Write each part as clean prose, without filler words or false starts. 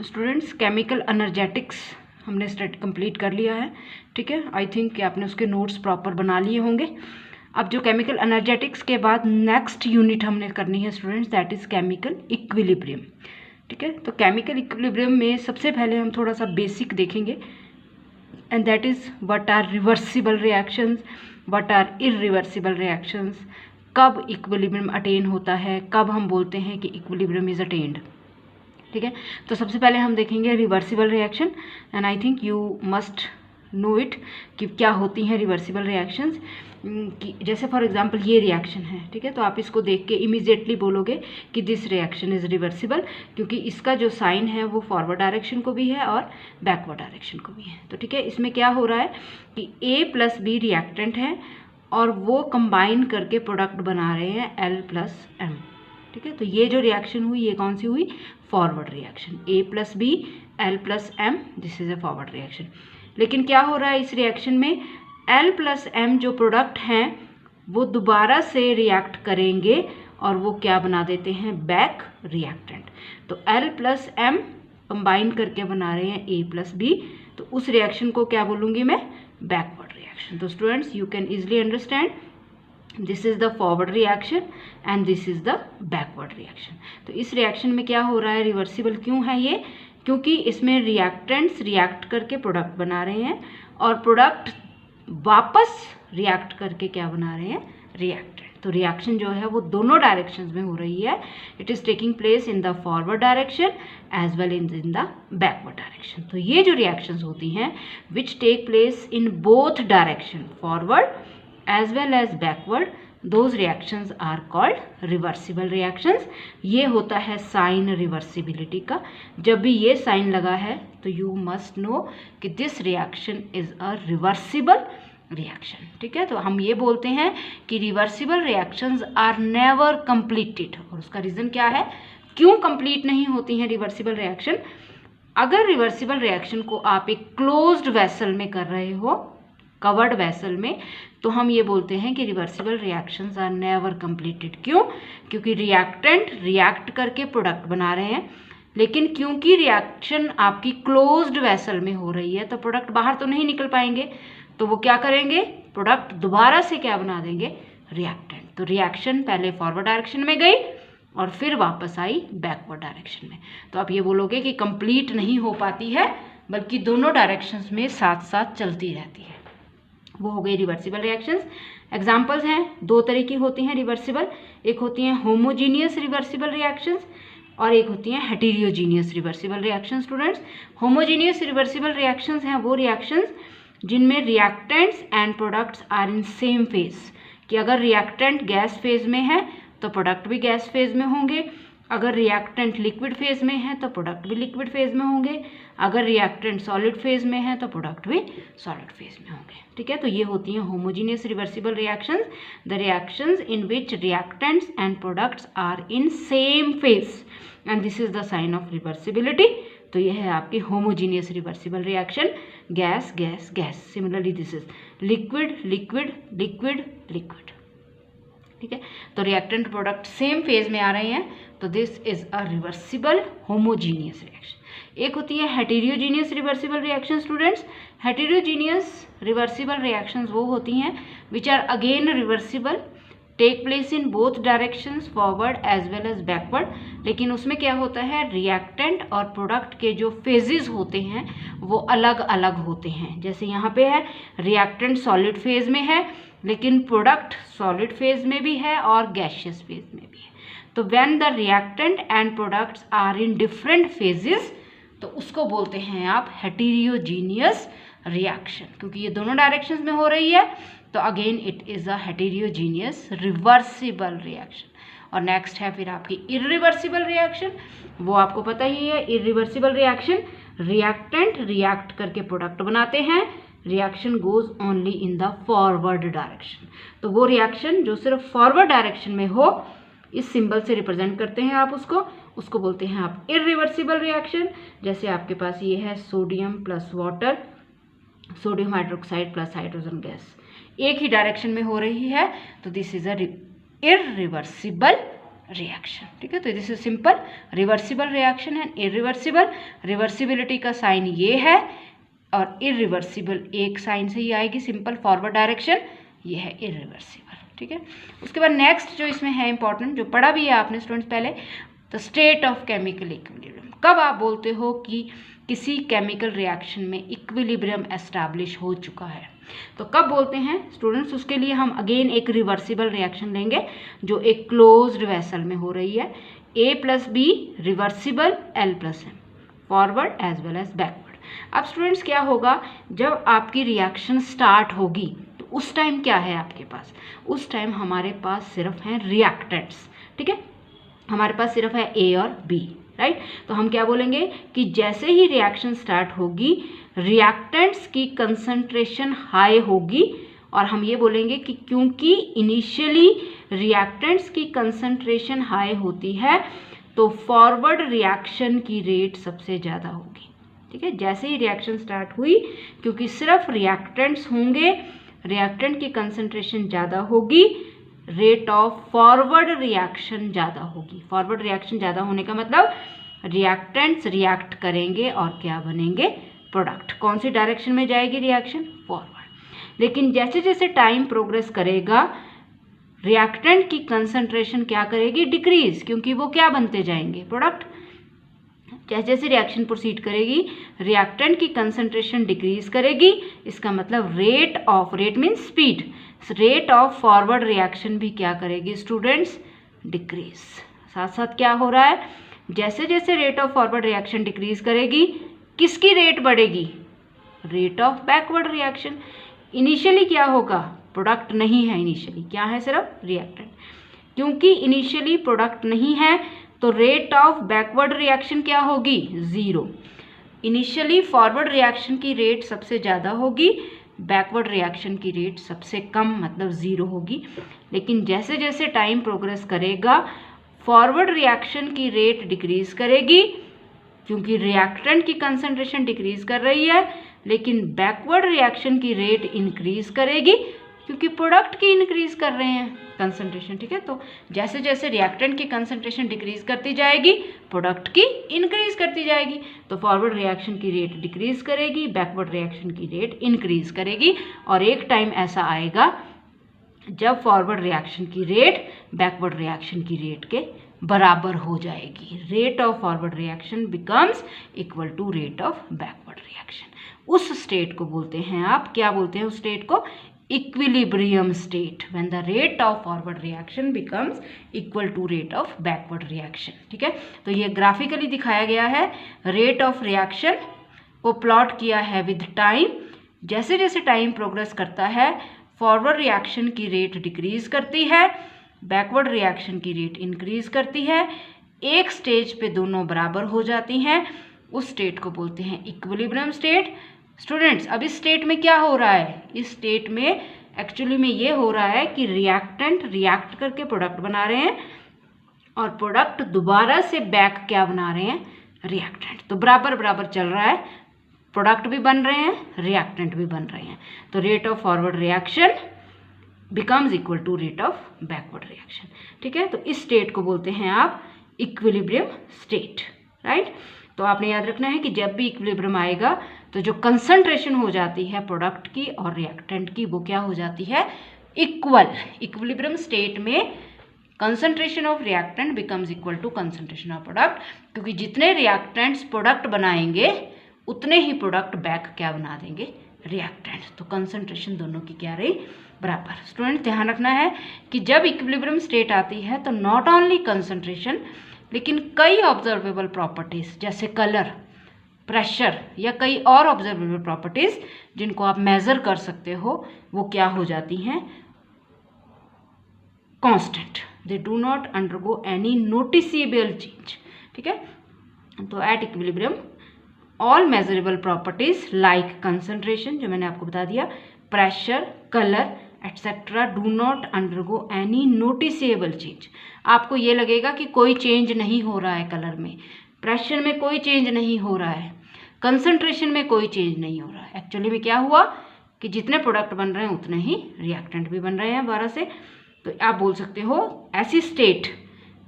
Students chemical energetics हमने study complete कर लिया है, ठीक है। आई थिंक कि आपने उसके नोट्स प्रॉपर बना लिए होंगे। अब जो केमिकल एनर्जेटिक्स के बाद नेक्स्ट यूनिट हमने करनी है students, that is chemical equilibrium, ठीक है। तो केमिकल इक्विलिब्रियम में सबसे पहले हम थोड़ा सा बेसिक देखेंगे, and that is what are reversible reactions, what are irreversible reactions, कब इक्विलिब्रियम अटेन होता है, कब हम बोलते हैं कि इक्विलिब्रियम इज अटेन्ड, ठीक है। तो सबसे पहले हम देखेंगे reversible reaction, and I think you must know it कि क्या होती हैं रिवर्सिबल रिएक्शंस। जैसे फॉर एग्जांपल ये रिएक्शन है, ठीक है, तो आप इसको देख के इमीडिएटली बोलोगे कि दिस रिएक्शन इज़ रिवर्सिबल, क्योंकि इसका जो साइन है वो फॉरवर्ड डायरेक्शन को भी है और बैकवर्ड डायरेक्शन को भी है। तो ठीक है, इसमें क्या हो रहा है कि A प्लस बी रिएक्टेंट है और वो कंबाइन करके प्रोडक्ट बना रहे हैं L प्लस M, ठीक है। तो ये जो रिएक्शन हुई ये कौन सी हुई, forward reaction, A plus B L plus M, this is a forward reaction. लेकिन क्या हो रहा है इस रिएक्शन में, L प्लस M जो प्रोडक्ट हैं वो दोबारा से रिएक्ट करेंगे और वो क्या बना देते हैं, बैक रिएक्टेंट। तो L प्लस M कंबाइन करके बना रहे हैं A प्लस बी, तो उस रिएक्शन को क्या बोलूँगी मैं, बैकवर्ड रिएक्शन। तो students you can easily understand this is the forward reaction and this is the backward reaction. तो इस रिएक्शन में क्या हो रहा है, रिवर्सिबल क्यों है ये, क्योंकि इसमें रिएक्टेंट्स रिएक्ट करके प्रोडक्ट बना रहे हैं और प्रोडक्ट वापस रिएक्ट करके क्या बना रहे हैं, रिएक्टेंट। तो रिएक्शन जो है वो दोनों डायरेक्शंस में हो रही है, it is taking place in the forward direction as well in the backward direction. तो ये जो रिएक्शंस होती हैं which take place in both direction, forward as well as backward, those reactions are called reversible reactions। ये होता है sign reversibility का। जब भी ये साइन लगा है तो you must know कि this reaction is a reversible reaction, ठीक है। तो हम ये बोलते हैं कि reversible reactions are never completed, और उसका रीज़न क्या है, क्यों कंप्लीट नहीं होती हैं रिवर्सिबल रिएक्शन। अगर रिवर्सिबल रिएक्शन को आप एक क्लोज्ड वेसल में कर रहे हो, कवर्ड वेसल में, तो हम ये बोलते हैं कि reversible reactions are never completed. क्यों, क्योंकि रिएक्टेंट रिएक्ट करके प्रोडक्ट बना रहे हैं, लेकिन क्योंकि रिएक्शन आपकी क्लोज्ड वेसल में हो रही है तो प्रोडक्ट बाहर तो नहीं निकल पाएंगे, तो वो क्या करेंगे, प्रोडक्ट दोबारा से क्या बना देंगे, रिएक्टेंट। तो रिएक्शन पहले फॉरवर्ड डायरेक्शन में गई और फिर वापस आई बैकवर्ड डायरेक्शन में। तो आप ये बोलोगे कि कंप्लीट नहीं हो पाती है, बल्कि दोनों डायरेक्शंस में साथ साथ चलती रहती है। वो हो गई रिवर्सिबल रिएक्शंस। एग्जांपल्स हैं, दो तरह की होती हैं रिवर्सिबल, एक होती हैं होमोजीनियस रिवर्सिबल रिएक्शंस और एक होती हैं heterogeneous reversible reactions. Students, homogeneous reversible reactions हैं वो रिएक्शंस जिनमें reactants and products are in same phase, कि अगर रिएक्टेंट गैस फेज में है तो प्रोडक्ट भी गैस फेज में होंगे, अगर रिएक्टेंट लिक्विड फेज में है तो प्रोडक्ट भी लिक्विड फेज में होंगे, अगर रिएक्टेंट सॉलिड फेज में है तो प्रोडक्ट भी सॉलिड फेज में होंगे, ठीक है। तो ये होती हैं homogeneous reversible reactions, the reactions in which reactants and products are in same phase and this is the sign of reversibility. तो ये है आपकी homogeneous reversible reaction, gas gas gas. Similarly this is liquid liquid liquid liquid, ठीक है। तो reactant product same phase में आ रहे हैं, तो this is a reversible homogeneous reaction. एक होती है heterogeneous reversible reaction. Students, heterogeneous reversible reactions वो होती हैं which are again reversible, take place in both directions, forward as well as backward. लेकिन उसमें क्या होता है, रिएक्टेंट और प्रोडक्ट के जो फेजेस होते हैं वो अलग अलग होते हैं। जैसे यहाँ पे है रिएक्टेंट सॉलिड फेज में है, लेकिन प्रोडक्ट सॉलिड फेज में भी है और गैसियस फेज में भी है। तो when the reactant and products are in different phases, तो उसको बोलते हैं आप हेटेरोजीनियस रिएक्शन, क्योंकि ये दोनों डायरेक्शंस में हो रही है। तो again it is a heterogeneous reversible reaction. और नेक्स्ट है फिर आपकी इरिवर्सिबल रिएक्शन, वो आपको पता ही है। इरिवर्सिबल रिएक्शन, रिएक्टेंट रिएक्ट करके प्रोडक्ट बनाते हैं, reaction goes only in the forward direction. तो वो रिएक्शन जो सिर्फ फॉरवर्ड डायरेक्शन में हो, इस सिंबल से रिप्रेजेंट करते हैं आप उसको बोलते हैं आप इरिवर्सिबल रिएक्शन। जैसे आपके पास ये है sodium plus water, sodium hydroxide plus hydrogen gas, एक ही डायरेक्शन में हो रही है, तो this is a irreversible reaction. ठीक है, तो this is simple reversible reaction and irreversible. Reversibility का साइन ये है और इरिवर्सिबल एक साइन से ही आएगी, सिंपल फॉरवर्ड डायरेक्शन, ये है इरिवर्सिबल। ठीक है, उसके बाद नेक्स्ट जो इसमें है इंपॉर्टेंट, जो पढ़ा भी है आपने स्टूडेंट्स पहले, the state of chemical equilibrium. कब आप बोलते हो कि किसी केमिकल रिएक्शन में इक्विलिब्रियम एस्टैब्लिश हो चुका है, तो कब बोलते हैं स्टूडेंट्स? उसके लिए हम अगेन एक रिवर्सिबल रिएक्शन लेंगे जो एक क्लोज्ड वेसल में हो रही है, A + B reversible L + M, forward as well as backward. अब स्टूडेंट्स क्या होगा, जब आपकी रिएक्शन स्टार्ट होगी तो उस टाइम क्या है आपके पास? उस टाइम हमारे पास सिर्फ हैं रिएक्टेंट्स। ठीक है, हमारे पास सिर्फ है A और B, राइट। तो हम क्या बोलेंगे कि जैसे ही रिएक्शन स्टार्ट होगी रिएक्टेंट्स की कंसंट्रेशन हाई होगी, और हम ये बोलेंगे कि क्योंकि इनिशियली रिएक्टेंट्स की कंसंट्रेशन हाई होती है तो फॉरवर्ड रिएक्शन की रेट सबसे ज़्यादा होगी। ठीक है, जैसे ही रिएक्शन स्टार्ट हुई, क्योंकि सिर्फ रिएक्टेंट्स होंगे, रिएक्टेंट की कंसंट्रेशन ज़्यादा होगी, रेट ऑफ फॉरवर्ड रिएक्शन ज़्यादा होगी। फॉरवर्ड रिएक्शन ज़्यादा होने का मतलब रिएक्टेंट्स रिएक्ट करेंगे और क्या बनेंगे? प्रोडक्ट। कौन सी डायरेक्शन में जाएगी रिएक्शन? फॉरवर्ड। लेकिन जैसे जैसे टाइम प्रोग्रेस करेगा रिएक्टेंट की कंसंट्रेशन क्या करेगी? डिक्रीज, क्योंकि वो क्या बनते जाएंगे? प्रोडक्ट। जैसे जैसे रिएक्शन प्रोसीड करेगी रिएक्टेंट की कंसंट्रेशन डिक्रीज करेगी, इसका मतलब rate means speed, rate of forward reaction भी क्या करेगी स्टूडेंट्स? डिक्रीज। साथ साथ क्या हो रहा है, जैसे जैसे rate of forward reaction decrease करेगी, किसकी रेट बढ़ेगी? Rate of backward reaction. Initially क्या होगा? प्रोडक्ट नहीं है, इनिशियली क्या है? सिर्फ रिएक्टेंट। क्योंकि इनिशियली प्रोडक्ट नहीं है तो रेट ऑफ बैकवर्ड रिएक्शन क्या होगी? 0। इनिशियली फॉरवर्ड रिएक्शन की रेट सबसे ज़्यादा होगी, बैकवर्ड रिएक्शन की रेट सबसे कम, मतलब 0 होगी। लेकिन जैसे जैसे टाइम प्रोग्रेस करेगा फॉरवर्ड रिएक्शन की रेट डिक्रीज करेगी, क्योंकि रिएक्टेंट की कंसंट्रेशन डिक्रीज कर रही है, लेकिन बैकवर्ड रिएक्शन की रेट इंक्रीज करेगी क्योंकि प्रोडक्ट की इंक्रीज कर रहे हैं कंसंट्रेशन। ठीक है, तो जैसे जैसे रिएक्टेंट की कंसंट्रेशन डिक्रीज करती जाएगी प्रोडक्ट की इंक्रीज करती जाएगी, तो फॉरवर्ड रिएक्शन की रेट डिक्रीज करेगी, बैकवर्ड रिएक्शन की रेट इंक्रीज करेगी, और एक टाइम ऐसा आएगा जब फॉरवर्ड रिएक्शन की रेट बैकवर्ड रिएक्शन की रेट के बराबर हो जाएगी। Rate of forward reaction becomes equal to rate of backward reaction. उस स्टेट को बोलते हैं आप, क्या बोलते हैं उस स्टेट को? Equilibrium state, when the rate of forward reaction becomes equal to rate of backward reaction. ठीक है, तो ये ग्राफिकली दिखाया गया है, रेट ऑफ रिएक्शन को प्लॉट किया है विद टाइम। जैसे जैसे टाइम प्रोग्रेस करता है फॉरवर्ड रिएक्शन की रेट डिक्रीज करती है, बैकवर्ड रिएक्शन की रेट इंक्रीज करती है, एक स्टेज पे दोनों बराबर हो जाती हैं, उस स्टेट को बोलते हैं इक्विलिब्रियम स्टेट। स्टूडेंट्स, अब इस स्टेट में क्या हो रहा है? इस स्टेट में एक्चुअली में ये हो रहा है कि रिएक्टेंट रिएक्ट करके प्रोडक्ट बना रहे हैं और प्रोडक्ट दोबारा से बैक क्या बना रहे हैं? रिएक्टेंट। तो बराबर बराबर चल रहा है, प्रोडक्ट भी बन रहे हैं, रिएक्टेंट भी बन रहे हैं, तो rate of forward reaction becomes equal to rate of backward reaction. ठीक है, तो इस स्टेट को बोलते हैं आप इक्विलिब्रियम स्टेट, राइट। तो आपने याद रखना है कि जब भी इक्विलिब्रियम आएगा तो जो कंसंट्रेशन हो जाती है प्रोडक्ट की और रिएक्टेंट की वो क्या हो जाती है? इक्वल। इक्विलिब्रियम स्टेट में concentration of reactant becomes equal to concentration of product, क्योंकि जितने रिएक्टेंट्स प्रोडक्ट बनाएंगे उतने ही प्रोडक्ट बैक क्या बना देंगे? रिएक्टेंट। तो कंसंट्रेशन दोनों की क्या रही? बराबर। स्टूडेंट ध्यान रखना है कि जब इक्विलिब्रियम स्टेट आती है तो नॉट ओनली कंसंट्रेशन लेकिन कई ऑब्जर्वेबल प्रॉपर्टीज जैसे कलर, प्रेशर या कई और ऑब्जर्वेबल प्रॉपर्टीज जिनको आप मेजर कर सकते हो वो क्या हो जाती हैं? Constant. They do not undergo any noticeable change. ठीक है, तो at equilibrium all measurable properties like concentration, जो मैंने आपको बता दिया, pressure, colour etcetera do not undergo any noticeable change. आपको ये लगेगा कि कोई चेंज नहीं हो रहा है, कलर में, प्रेशर में कोई चेंज नहीं हो रहा है, कंसंट्रेशन में कोई चेंज नहीं हो रहा है। एक्चुअली में क्या हुआ कि जितने प्रोडक्ट बन रहे हैं उतने ही रिएक्टेंट भी बन रहे हैं दोबारा से। तो आप बोल सकते हो ऐसी स्टेट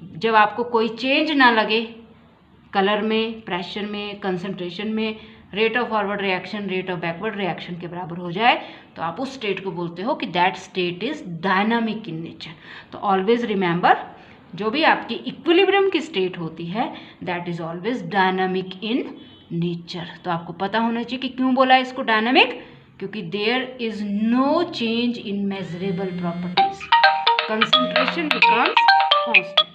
जब आपको कोई चेंज ना लगे कलर में, प्रेशर में, कंसंट्रेशन में, rate of forward reaction rate of backward reaction के बराबर हो जाए, तो आप उस स्टेट को बोलते हो कि that state is dynamic in nature. तो ऑलवेज रिमेंबर, जो भी आपकी इक्विलिब्रियम की स्टेट होती है that is always dynamic in nature. तो आपको पता होना चाहिए कि क्यों बोला है इसको डायनामिक, क्योंकि there is no change in measurable properties, concentration becomes constant.